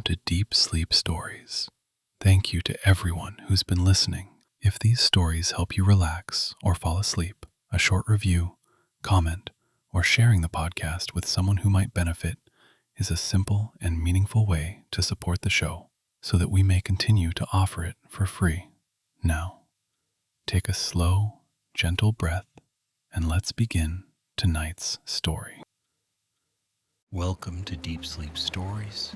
to Deep Sleep Stories. Thank you to everyone who's been listening. If these stories help you relax or fall asleep, a short review, comment, or sharing the podcast with someone who might benefit is a simple and meaningful way to support the show so that we may continue to offer it for free. Now, take a slow, gentle breath and let's begin tonight's story. Welcome to Deep Sleep Stories.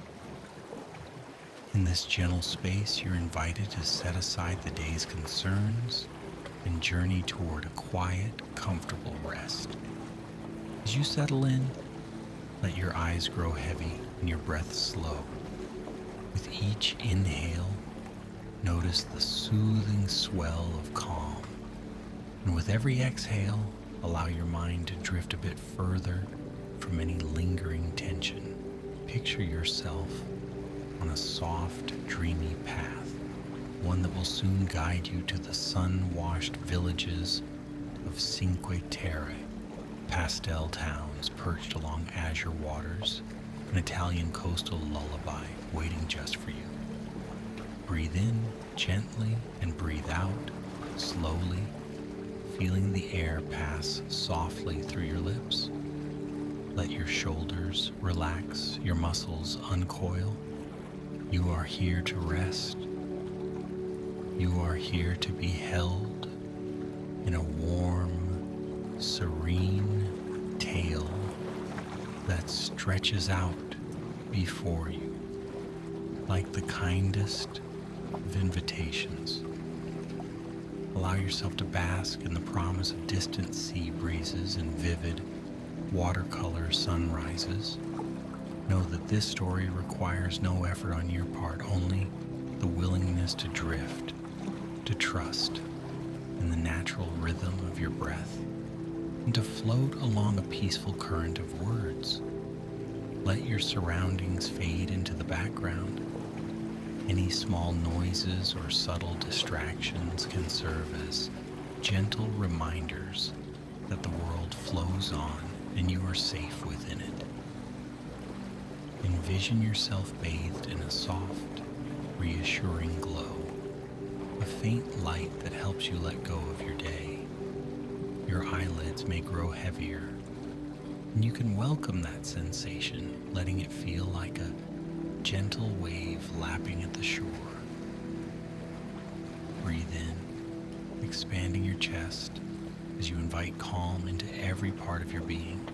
In this gentle space, you're invited to set aside the day's concerns and journey toward a quiet, comfortable rest. As you settle in, let your eyes grow heavy and your breath slow. With each inhale, notice the soothing swell of calm. And with every exhale, allow your mind to drift a bit further from any lingering tension. Picture yourself on a soft, dreamy path, one that will soon guide you to the sun-washed villages of Cinque Terre, Pastel towns perched along azure waters, an Italian coastal lullaby waiting just for you. Breathe in gently and breathe out slowly, feeling the air pass softly through your lips. Let your shoulders relax, your muscles uncoil. You are here to rest. You are here to be held in a warm, serene tale that stretches out before you like the kindest of invitations. Allow yourself to bask in the promise of distant sea breezes and vivid watercolor sunrises. Know that this story requires no effort on your part, only the willingness to drift, to trust in the natural rhythm of your breath, and to float along a peaceful current of words. Let your surroundings fade into the background. Any small noises or subtle distractions can serve as gentle reminders that the world flows on and you are safe within it. Envision yourself bathed in a soft, reassuring glow, a faint light that helps you let go of your day. Your eyelids may grow heavier, and you can welcome that sensation, letting it feel like a gentle wave lapping at the shore. Breathe in, expanding your chest as you invite calm into every part of your being.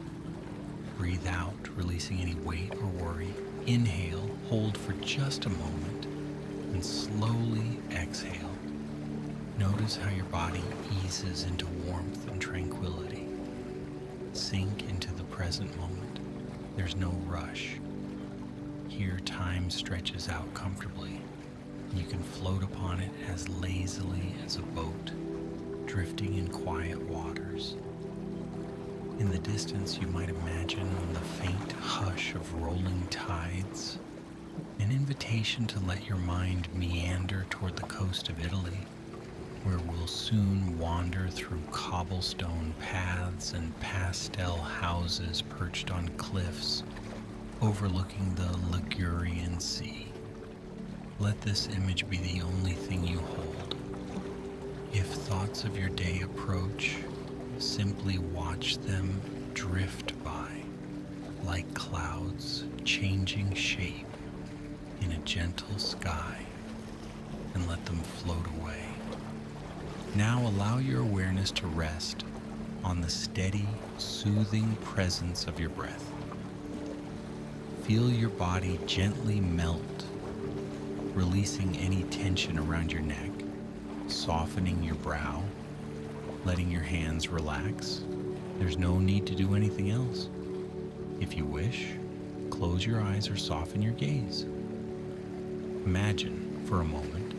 Breathe out, releasing any weight or worry. Inhale, hold for just a moment, and slowly exhale. Notice how your body eases into warmth and tranquility. Sink into the present moment. There's no rush. Here, time stretches out comfortably. You can float upon it as lazily as a boat, drifting in quiet waters. In the distance, you might imagine the faint hush of rolling tides, an invitation to let your mind meander toward the coast of Italy, where we'll soon wander through cobblestone paths and pastel houses perched on cliffs overlooking the Ligurian Sea. Let this image be the only thing you hold. If thoughts of your day approach, simply watch them drift by, like clouds changing shape in a gentle sky, and let them float away. Now allow your awareness to rest on the steady, soothing presence of your breath. Feel your body gently melt, releasing any tension around your neck, softening your brow, letting your hands relax. There's no need to do anything else. If you wish, close your eyes or soften your gaze. Imagine, for a moment,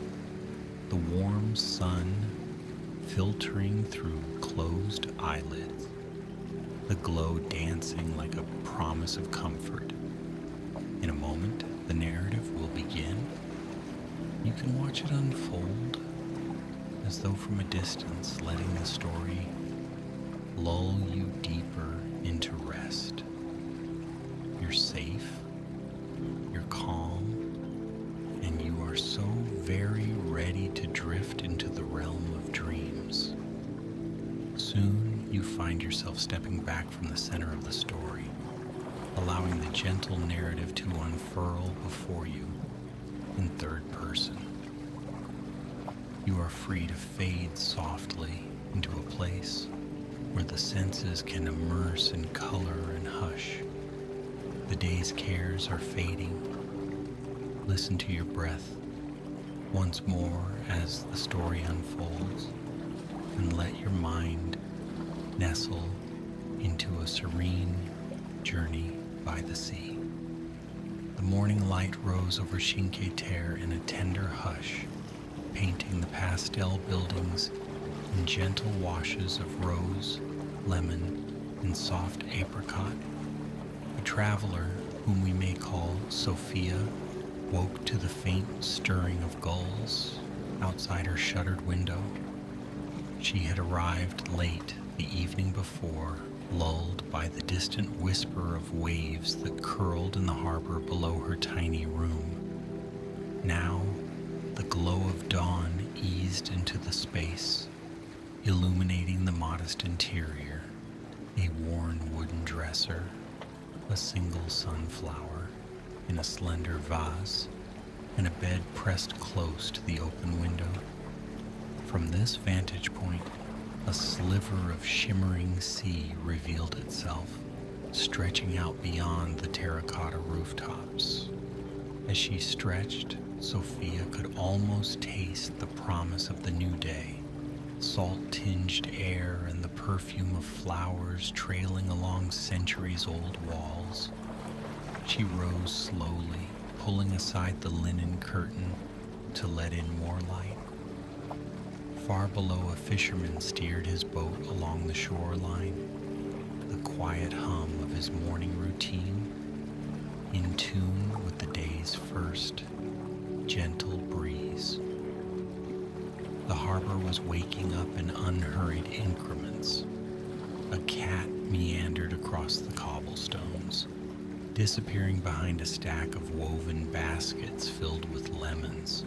the warm sun filtering through closed eyelids, the glow dancing like a promise of comfort. In a moment, the narrative will begin. You can watch it unfold as though from a distance, letting the story lull you deeper into rest. You're safe, you're calm, to drift into the realm of dreams. Soon you find yourself stepping back from the center of the story, allowing the gentle narrative to unfurl before you in third person. You are free to fade softly into a place where the senses can immerse in color and hush. The day's cares are fading. Listen to your breath once more as the story unfolds, and let your mind nestle into a serene journey by the sea. The morning light rose over Cinque Terre in a tender hush, painting the pastel buildings in gentle washes of rose, lemon, and soft apricot. A traveler, whom we may call Sophia, woke to the faint stirring of gulls outside her shuttered window. She had arrived late the evening before, lulled by the distant whisper of waves that curled in the harbor below her tiny room. Now, the glow of dawn eased into the space, illuminating the modest interior, a worn wooden dresser, a single sunflower in a slender vase, and a bed pressed close to the open window. From this vantage point, a sliver of shimmering sea revealed itself, stretching out beyond the terracotta rooftops. As she stretched, Sophia could almost taste the promise of the new day, salt-tinged air and the perfume of flowers trailing along centuries-old walls. She rose slowly, pulling aside the linen curtain to let in more light. Far below, a fisherman steered his boat along the shoreline, the quiet hum of his morning routine, in tune with the day's first gentle breeze. The harbor was waking up in unhurried increments. A cat meandered across the cobblestones, disappearing behind a stack of woven baskets filled with lemons.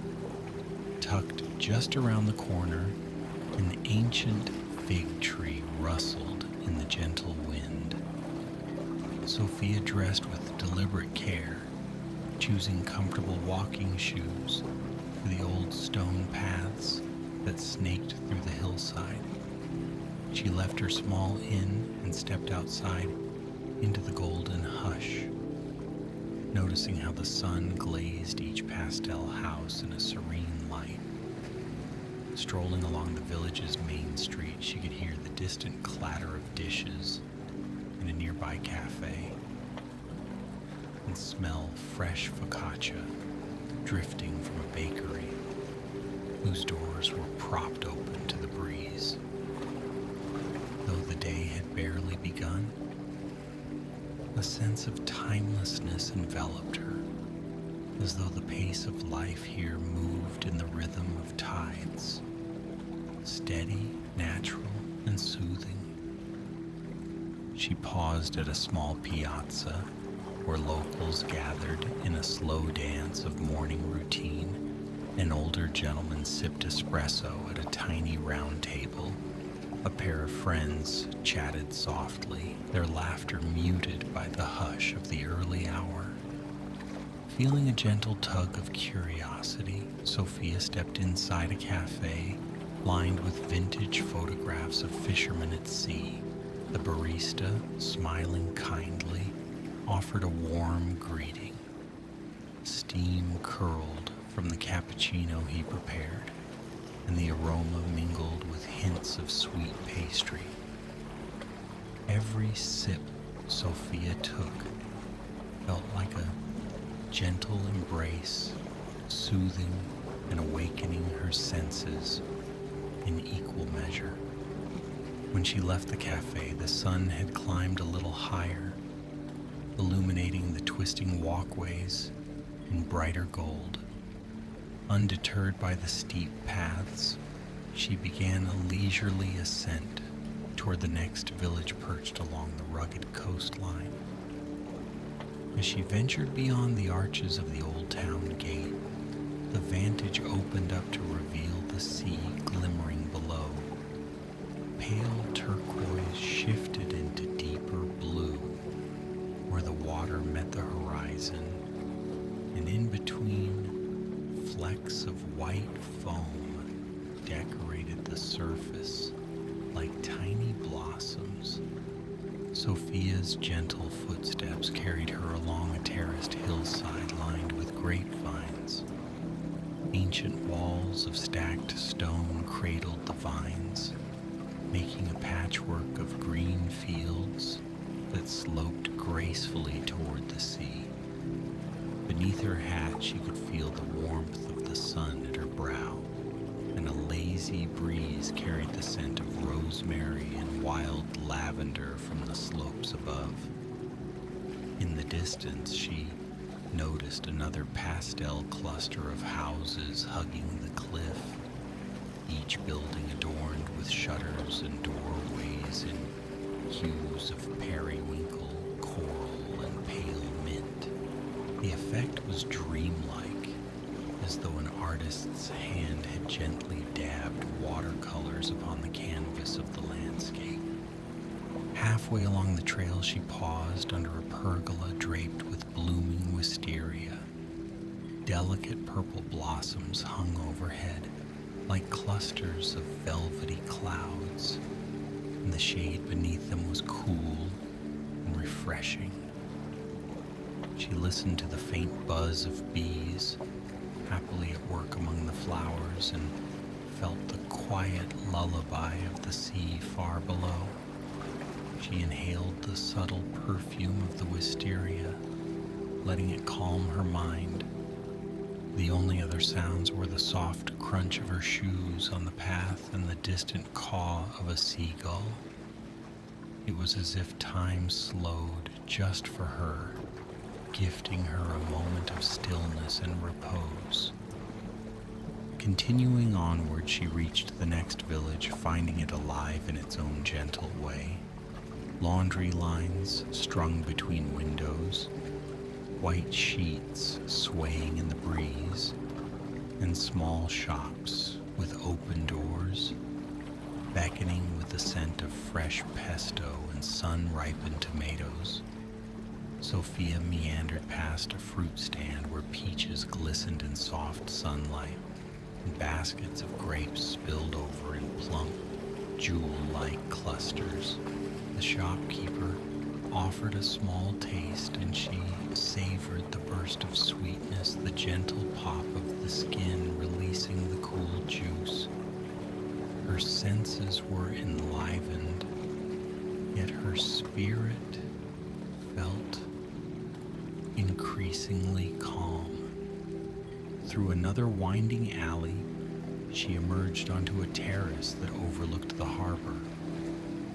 Tucked just around the corner, an ancient fig tree rustled in the gentle wind. Sophia dressed with deliberate care, choosing comfortable walking shoes for the old stone paths that snaked through the hillside. She left her small inn and stepped outside into the golden hush, noticing how the sun glazed each pastel house in a serene light. Strolling along the village's main street, she could hear the distant clatter of dishes in a nearby cafe and smell fresh focaccia drifting from a bakery whose doors were propped open to the breeze. Though the day had barely begun, a sense of timelessness enveloped her, as though the pace of life here moved in the rhythm of tides, steady, natural, and soothing. She paused at a small piazza where locals gathered in a slow dance of morning routine. An older gentleman sipped espresso at a tiny round table. A pair of friends chatted softly, their laughter muted by the hush of the early hour. Feeling a gentle tug of curiosity, Sophia stepped inside a cafe lined with vintage photographs of fishermen at sea. The barista, smiling kindly, offered a warm greeting. Steam curled from the cappuccino he prepared, and the aroma mingled with hints of sweet pastry. Every sip Sophia took felt like a gentle embrace, soothing and awakening her senses in equal measure. When she left the cafe, the sun had climbed a little higher, illuminating the twisting walkways in brighter gold. Undeterred by the steep paths, she began a leisurely ascent toward the next village perched along the rugged coastline. As she ventured beyond the arches of the old town gate, The vantage opened up to reveal the sea glimmering below. Pale turquoise shifted into deeper blue, where the water met the horizon, and in between, flecks of white foam decorated the surface like tiny blossoms. Sophia's gentle footsteps carried her along a terraced hillside lined with grapevines. Ancient walls of stacked stone cradled the vines, making a patchwork of green fields that sloped gracefully toward the sea. Beneath her hat, she could feel the warmth of the sun at her brow, and a lazy breeze carried the scent of rosemary and wild lavender from the slopes above. In the distance, she noticed another pastel cluster of houses hugging the cliff, each building adorned with shutters and doorways in hues of periwinkle, coral, and pale mint. The effect was dreamlike, as though an artist's hand had gently dabbed watercolors upon the canvas of the landscape. Halfway along the trail, she paused under a pergola draped with blooming wisteria. Delicate purple blossoms hung overhead like clusters of velvety clouds, and the shade beneath them was cool and refreshing. She listened to the faint buzz of bees, happily at work among the flowers, and felt the quiet lullaby of the sea far below. She inhaled the subtle perfume of the wisteria, letting it calm her mind. The only other sounds were the soft crunch of her shoes on the path and the distant caw of a seagull. It was as if time slowed just for her, gifting her a moment of stillness and repose. Continuing onward, she reached the next village, finding it alive in its own gentle way. Laundry lines strung between windows, white sheets swaying in the breeze, and small shops with open doors, beckoning with the scent of fresh pesto and sun-ripened tomatoes. Sophia meandered past a fruit stand where peaches glistened in soft sunlight, and baskets of grapes spilled over in plump, jewel-like clusters. The shopkeeper offered a small taste, and she savored the burst of sweetness, the gentle pop of the skin releasing the cool juice. Her senses were enlivened, yet her spirit felt increasingly calm. Through another winding alley, she emerged onto a terrace that overlooked the harbor.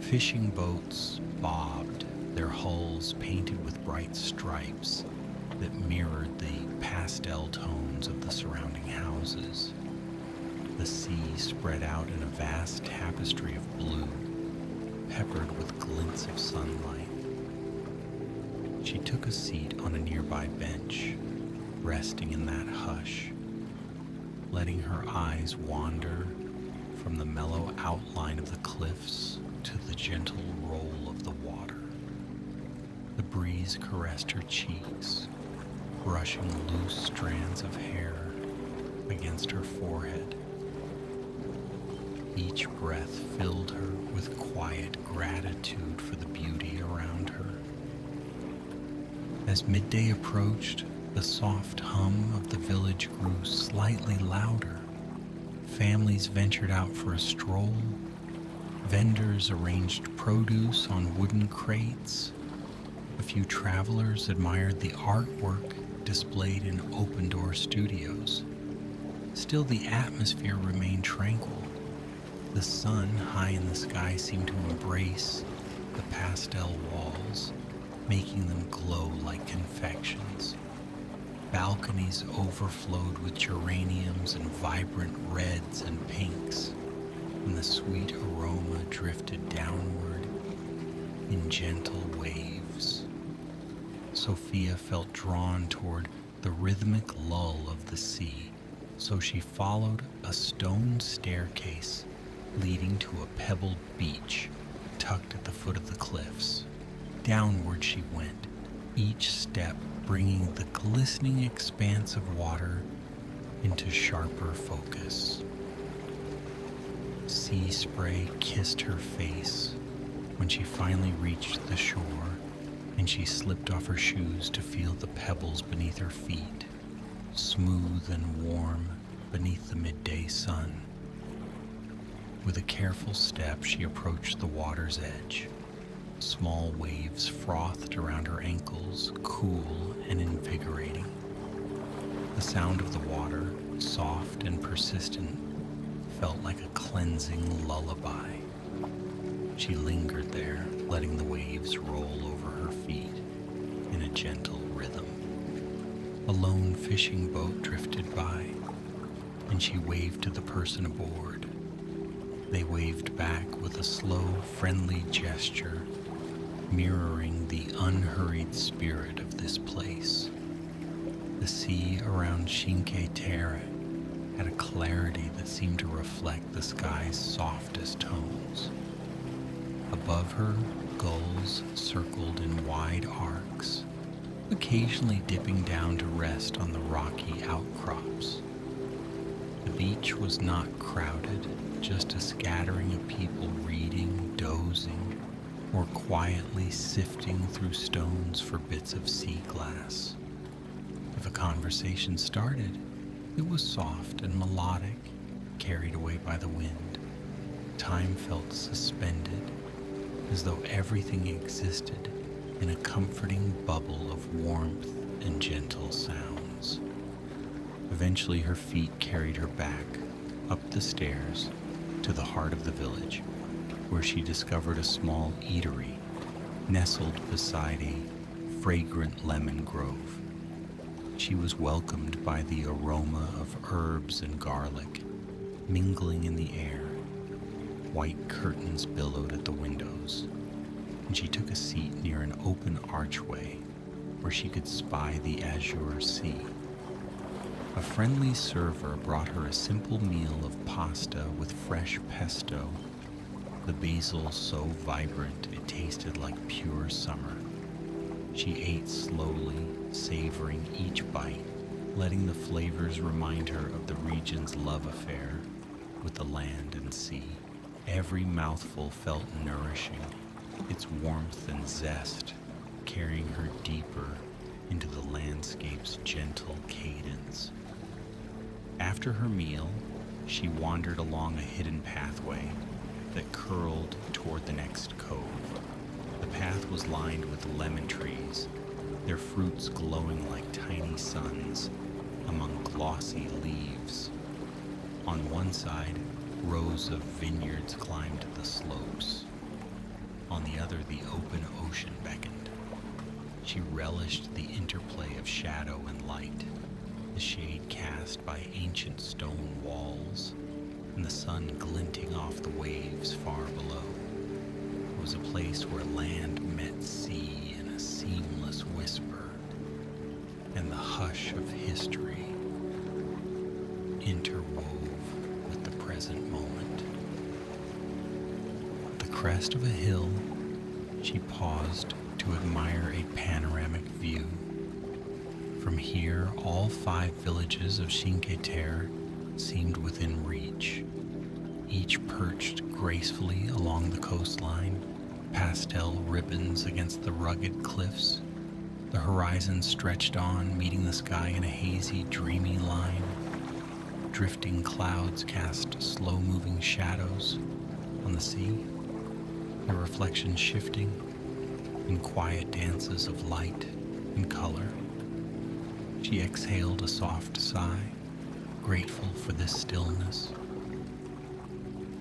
Fishing boats bobbed, their hulls painted with bright stripes that mirrored the pastel tones of the surrounding houses. The sea spread out in a vast tapestry of blue, peppered with glints of sunlight. She took a seat on a nearby bench, resting in that hush, letting her eyes wander from the mellow outline of the cliffs to the gentle roll of the water. The breeze caressed her cheeks, brushing loose strands of hair against her forehead. Each breath filled her with quiet gratitude for the beauty around her. As midday approached, the soft hum of the village grew slightly louder. Families ventured out for a stroll. Vendors arranged produce on wooden crates. A few travelers admired the artwork displayed in open-door studios. Still, the atmosphere remained tranquil. The sun, high in the sky, seemed to embrace the pastel walls, making them glow like confections. Balconies overflowed with geraniums and vibrant reds and pinks, and the sweet aroma drifted downward in gentle waves. Sophia felt drawn toward the rhythmic lull of the sea, So she followed a stone staircase leading to a pebbled beach tucked at the foot of the cliffs. Downward she went, each step bringing the glistening expanse of water into sharper focus. Sea spray kissed her face when she finally reached the shore, and she slipped off her shoes to feel the pebbles beneath her feet, smooth and warm beneath the midday sun. With a careful step, she approached the water's edge. Small waves frothed around her ankles, cool and invigorating. The sound of the water, soft and persistent, felt like a cleansing lullaby. She lingered there, letting the waves roll over her feet in a gentle rhythm. A lone fishing boat drifted by, and she waved to the person aboard. They waved back with a slow, friendly gesture, mirroring the unhurried spirit of this place. The sea around Cinque Terre had a clarity that seemed to reflect the sky's softest tones. Above her, gulls circled in wide arcs, occasionally dipping down to rest on the rocky outcrops. The beach was not crowded, just a scattering of people reading, dozing, or quietly sifting through stones for bits of sea glass. If a conversation started, it was soft and melodic, carried away by the wind. Time felt suspended, as though everything existed in a comforting bubble of warmth and gentle sounds. Eventually her feet carried her back, up the stairs, to the heart of the village, where she discovered a small eatery nestled beside a fragrant lemon grove. She was welcomed by the aroma of herbs and garlic mingling in the air. White curtains billowed at the windows, and she took a seat near an open archway where she could spy the azure sea. A friendly server brought her a simple meal of pasta with fresh pesto, the basil so vibrant it tasted like pure summer. She ate slowly, savoring each bite, letting the flavors remind her of the region's love affair with the land and sea. Every mouthful felt nourishing, its warmth and zest carrying her deeper into the landscape's gentle cadence. After her meal, she wandered along a hidden pathway that curled toward the next cove. The path was lined with lemon trees, their fruits glowing like tiny suns among glossy leaves. On one side, rows of vineyards climbed the slopes. On the other, the open ocean beckoned. She relished the interplay of shadow and light, the shade cast by ancient stone walls, and the sun glinting off the waves far below. It was a place where land met sea in a seamless whisper, and the hush of history interwove with the present moment. At the crest of a hill, she paused to admire a panoramic view. From here, all 5 villages of Cinque Terre seemed within reach, each perched gracefully along the coastline, pastel ribbons against the rugged cliffs. The horizon stretched on, meeting the sky in a hazy, dreamy line. Drifting clouds cast slow-moving shadows on the sea, their reflections shifting in quiet dances of light and color. She exhaled a soft sigh, grateful for this stillness.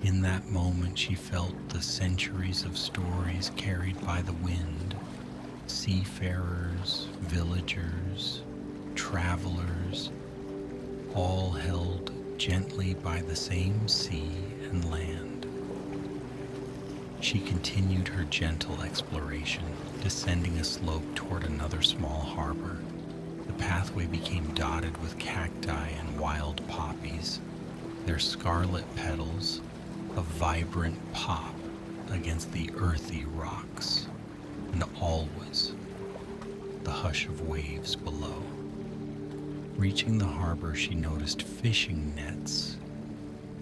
In that moment, she felt the centuries of stories carried by the wind, seafarers, villagers, travelers, all held gently by the same sea and land. She continued her gentle exploration, descending a slope toward another small harbor. The pathway became dotted with cacti and wild poppies, their scarlet petals a vibrant pop against the earthy rocks, and always the hush of waves below. Reaching the harbor, she noticed fishing nets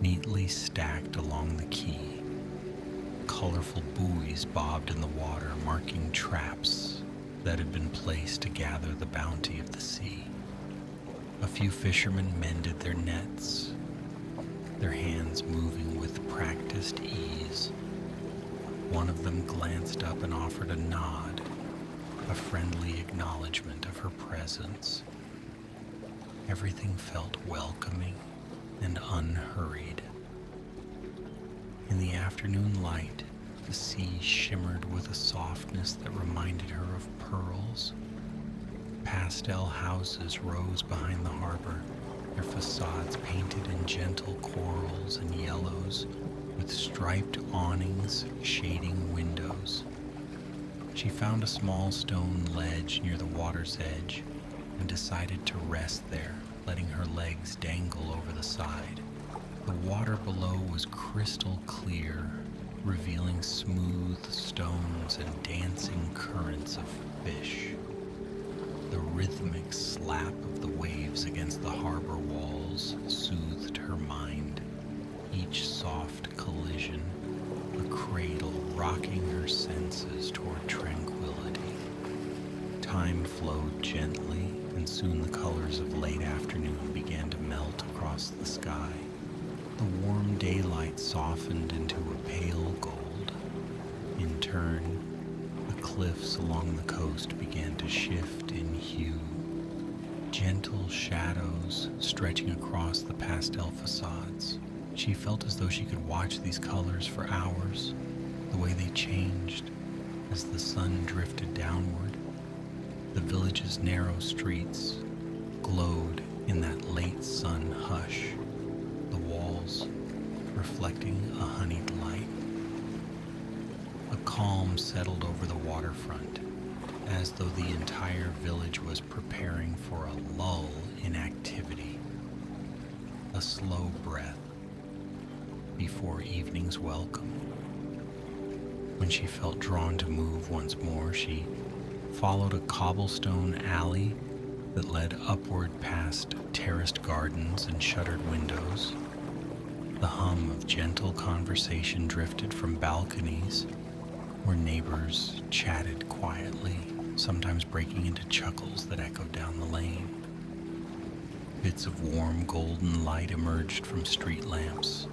neatly stacked along the quay. Colorful buoys bobbed in the water, marking traps that had been placed to gather the bounty of the sea. A few fishermen mended their nets, their hands moving with practiced ease. One of them glanced up and offered a nod, a friendly acknowledgement of her presence. Everything felt welcoming and unhurried. In the afternoon light, the sea shimmered with a softness that reminded her of pearls. Pastel houses rose behind the harbor, their facades painted in gentle corals and yellows, with striped awnings shading windows. She found a small stone ledge near the water's edge and decided to rest there, letting her legs dangle over the side. The water below was crystal clear, revealing smooth stones and dancing currents of fish. The rhythmic slap of the waves against the harbor walls soothed her mind, each soft collision a cradle rocking her senses toward tranquility. Time flowed gently, and soon the colors of late afternoon began to melt across the sky. The warm daylight softened into a pale gold. In turn, the cliffs along the coast began to shift in hue. Gentle shadows stretching across the pastel facades. She felt as though she could watch these colors for hours, the way they changed as the sun drifted downward. The village's narrow streets glowed in that late sun hush, the walls reflecting a honeyed light. A calm settled over the waterfront, as though the entire village was preparing for a lull in activity. A slow breath before evening's welcome. When she felt drawn to move once more, she followed a cobblestone alley that led upward past terraced gardens and shuttered windows. The hum of gentle conversation drifted from balconies where neighbors chatted quietly, sometimes breaking into chuckles that echoed down the lane. Bits of warm golden light emerged from street lamps,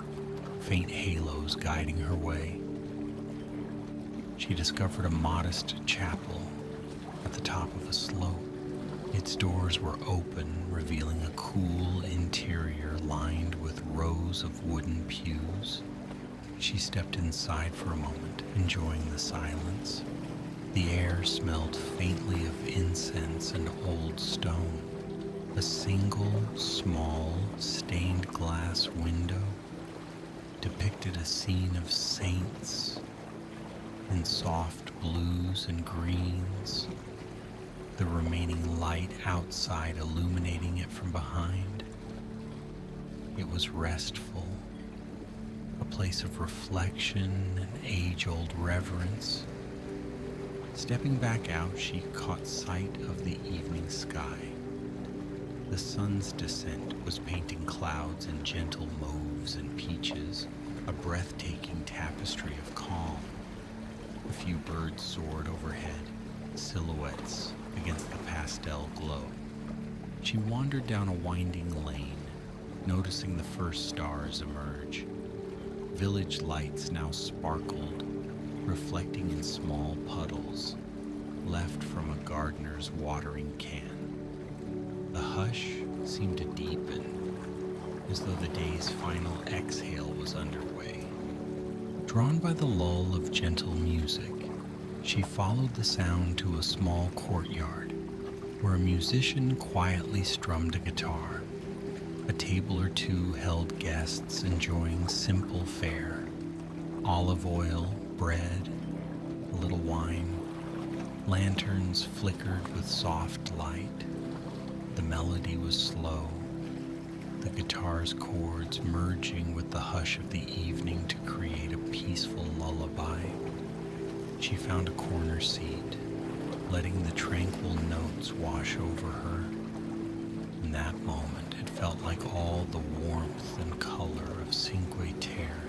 faint halos guiding her way. She discovered a modest chapel at the top of a slope. Its doors were open, revealing a cool interior lined with rows of wooden pews. She stepped inside for a moment, enjoying the silence. The air smelled faintly of incense and old stone. A single, small, stained glass window depicted a scene of saints in soft blues and greens, the remaining light outside illuminating it from behind. It was restful, a place of reflection and age-old reverence. Stepping back out, she caught sight of the evening sky. The sun's descent was painting clouds in gentle mauves and peaches, a breathtaking tapestry of calm. A few birds soared overhead, silhouettes against the pastel glow. She wandered down a winding lane, noticing the first stars emerge. Village lights now sparkled, reflecting in small puddles left from a gardener's watering can. The hush seemed to deepen, as though the day's final exhale was underway. Drawn by the lull of gentle music, she followed the sound to a small courtyard where a musician quietly strummed a guitar. A table or two held guests enjoying simple fare: olive oil, bread, a little wine. Lanterns flickered with soft light. The melody was slow, the guitar's chords merging with the hush of the evening to create a peaceful lullaby. She found a corner seat, letting the tranquil notes wash over her. In that moment, it felt like all the warmth and color of Cinque Terre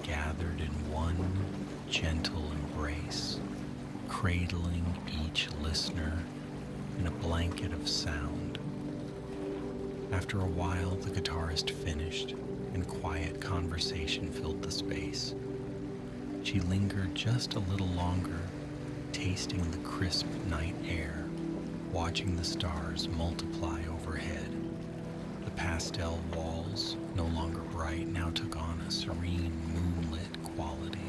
gathered in one gentle embrace, cradling each listener in a blanket of sound. After a while, the guitarist finished, and quiet conversation filled the space. She lingered just a little longer, tasting the crisp night air, watching the stars multiply overhead. The pastel walls, no longer bright, now took on a serene moonlit quality.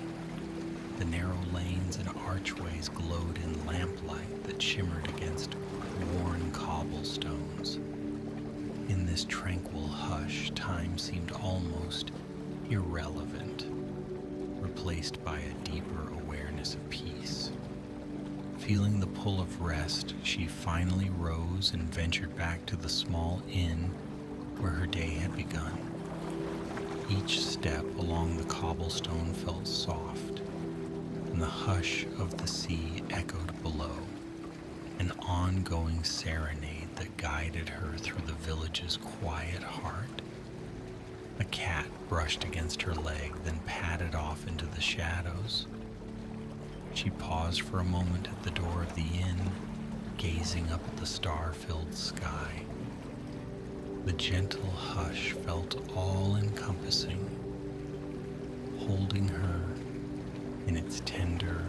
The narrow lanes and archways glowed in lamplight that shimmered against worn cobblestones. In this tranquil hush, time seemed almost irrelevant, replaced by a deeper awareness of peace. Feeling the pull of rest, she finally rose and ventured back to the small inn where her day had begun. Each step along the cobblestone felt soft, and the hush of the sea echoed below, an ongoing serenade that guided her through the village's quiet heart. A cat brushed against her leg, then padded off into the shadows. She paused for a moment at the door of the inn, gazing up at the star-filled sky. The gentle hush felt all-encompassing, holding her in its tender,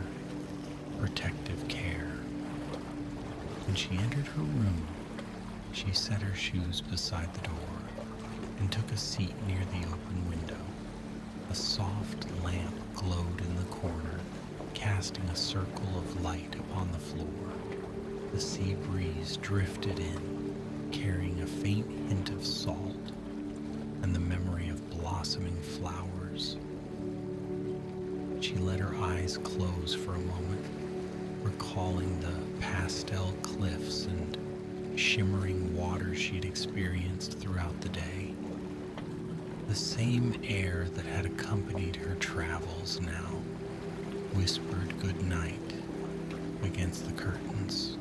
protective care. When she entered her room, she set her shoes beside the door and took a seat near the open window. A soft lamp glowed in the corner, casting a circle of light upon the floor. The sea breeze drifted in, carrying a faint hint of salt and the memory of blossoming flowers. She let her eyes close for a moment, recalling the pastel cliffs and shimmering water she'd experienced throughout the day. The same air that had accompanied her travels now whispered good night against the curtains.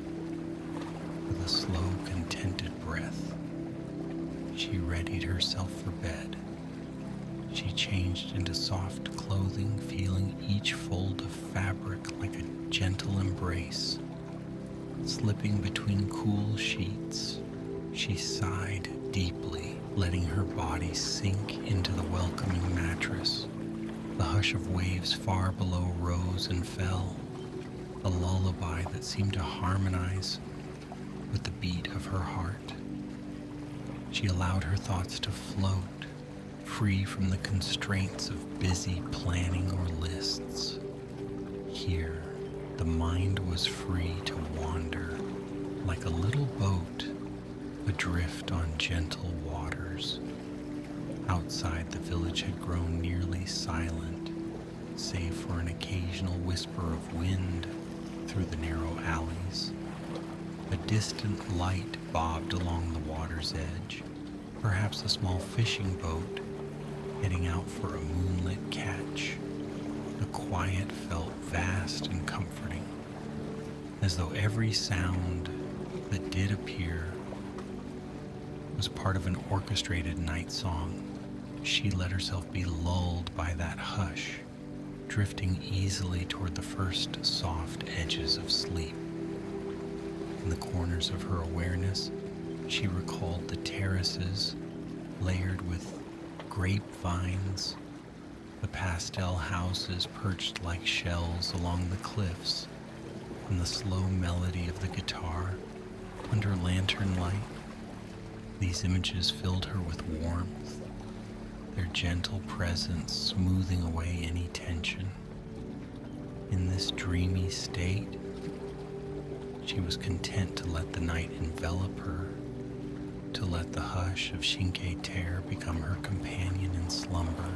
With a slow, contented breath, she readied herself for bed. She changed into soft clothing, feeling each fold of fabric like a gentle embrace. Slipping between cool sheets, she sighed deeply, letting her body sink into the welcoming mattress. The hush of waves far below rose and fell, a lullaby that seemed to harmonize with the beat of her heart. She allowed her thoughts to float, free from the constraints of busy planning or lists. Here, the mind was free to wander like a little boat adrift on gentle waters. Outside, the village had grown nearly silent, save for an occasional whisper of wind through the narrow alleys. A distant light bobbed along the water's edge, perhaps a small fishing boat heading out for a moonlit catch. The quiet felt vast and comforting, as though every sound that did appear was part of an orchestrated night song. She let herself be lulled by that hush, drifting easily toward the first soft edges of sleep. In the corners of her awareness, she recalled the terraces layered with grapevines, the pastel houses perched like shells along the cliffs, and the slow melody of the guitar under lantern light. These images filled her with warmth, their gentle presence smoothing away any tension. In this dreamy state, she was content to let the night envelop her, to let the hush of Cinque Terre become her companion in slumber.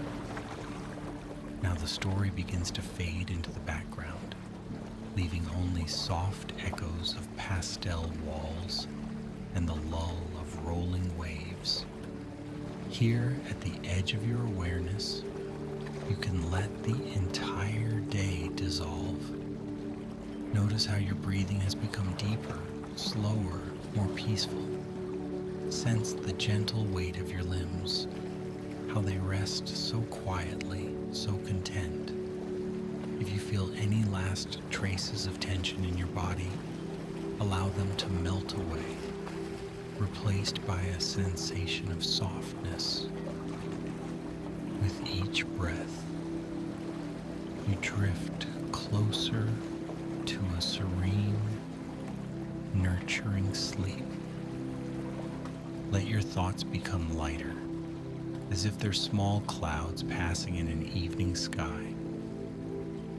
Now the story begins to fade into the background, leaving only soft echoes of pastel walls and the lull of rolling waves. Here at the edge of your awareness, you can let the entire day dissolve. Notice how your breathing has become deeper, slower, more peaceful. Sense the gentle weight of your limbs, how they rest so quietly, so content. If you feel any last traces of tension in your body, allow them to melt away, replaced by a sensation of softness. With each breath, you drift closer to a serene, nurturing sleep. Let your thoughts become lighter, as if they're small clouds passing in an evening sky.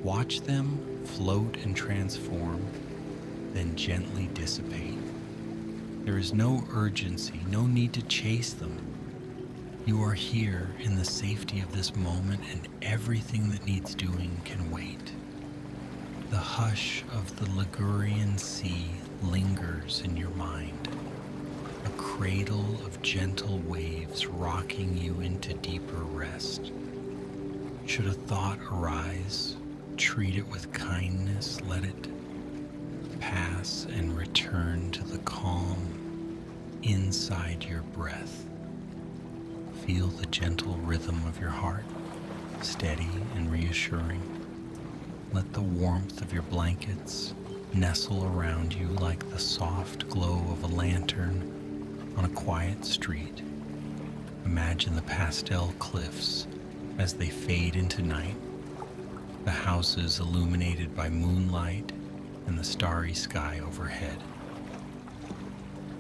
Watch them float and transform, then gently dissipate. There is no urgency, no need to chase them. You are here in the safety of this moment, and everything that needs doing can wait. The hush of the Ligurian Sea lingers in your mind, a cradle of gentle waves rocking you into deeper rest. Should a thought arise, treat it with kindness, let it pass and return to the calm inside your breath. Feel the gentle rhythm of your heart, steady and reassuring. Let the warmth of your blankets nestle around you like the soft glow of a lantern on a quiet street. Imagine the pastel cliffs as they fade into night, the houses illuminated by moonlight and the starry sky overhead.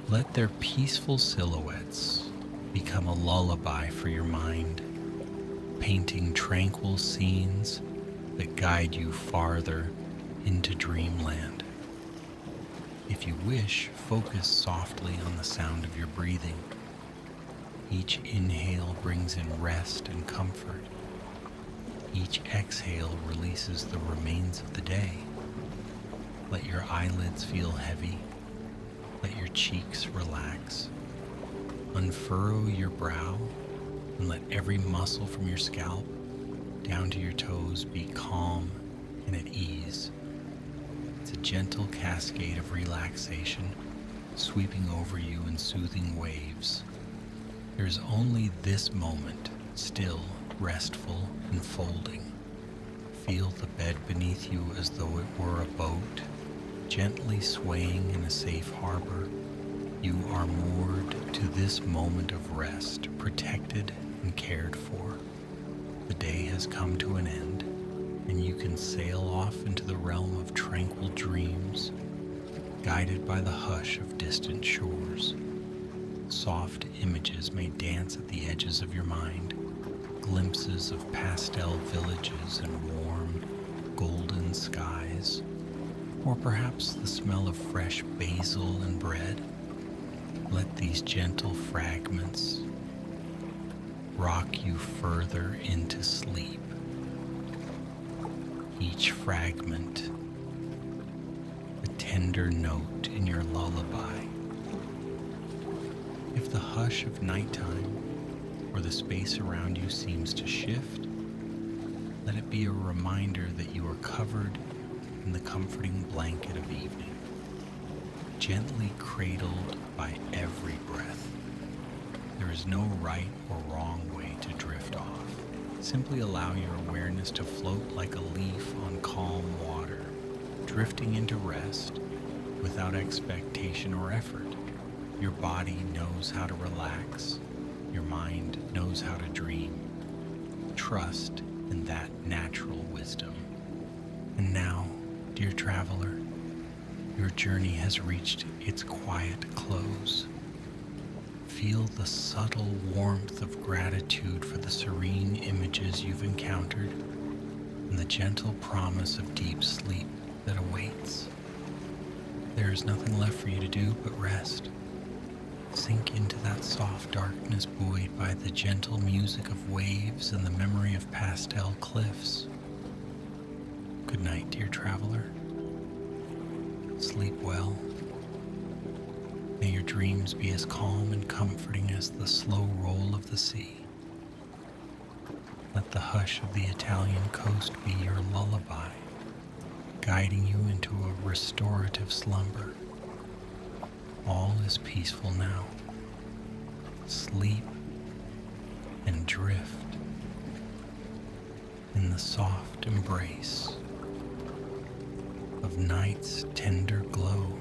Let their peaceful silhouettes become a lullaby for your mind, painting tranquil scenes that guide you farther into dreamland. If you wish, focus softly on the sound of your breathing. Each inhale brings in rest and comfort. Each exhale releases the remains of the day. Let your eyelids feel heavy. Let your cheeks relax. Unfurrow your brow and let every muscle from your scalp down to your toes be calm and at ease. It's a gentle cascade of relaxation sweeping over you in soothing waves. There's only this moment, still, restful, and folding. Feel the bed beneath you as though it were a boat, gently swaying in a safe harbor. You are moored to this moment of rest, protected and cared for. The day has come to an end, and you can sail off into the realm of tranquil dreams, guided by the hush of distant shores. Soft images may dance at the edges of your mind, glimpses of pastel villages and warm, golden skies, or perhaps the smell of fresh basil and bread. Let these gentle fragments rock you further into sleep. Each fragment a tender note in your lullaby. If the hush of nighttime or the space around you seems to shift, let it be a reminder that you are covered in the comforting blanket of evening, gently cradled by every breath. There is no right or wrong way to drift off. Simply allow your awareness to float like a leaf on calm water, drifting into rest without expectation or effort. Your body knows how to relax. Your mind knows how to dream. Trust in that natural wisdom. And now, dear traveler, your journey has reached its quiet close. Feel the subtle warmth of gratitude for the serene images you've encountered and the gentle promise of deep sleep that awaits. There is nothing left for you to do but rest. Sink into that soft darkness buoyed by the gentle music of waves and the memory of pastel cliffs. Good night, dear traveler. Sleep well. May your dreams be as calm and comforting as the slow roll of the sea. Let the hush of the Italian coast be your lullaby, guiding you into a restorative slumber. All is peaceful now. Sleep and drift in the soft embrace of night's tender glow.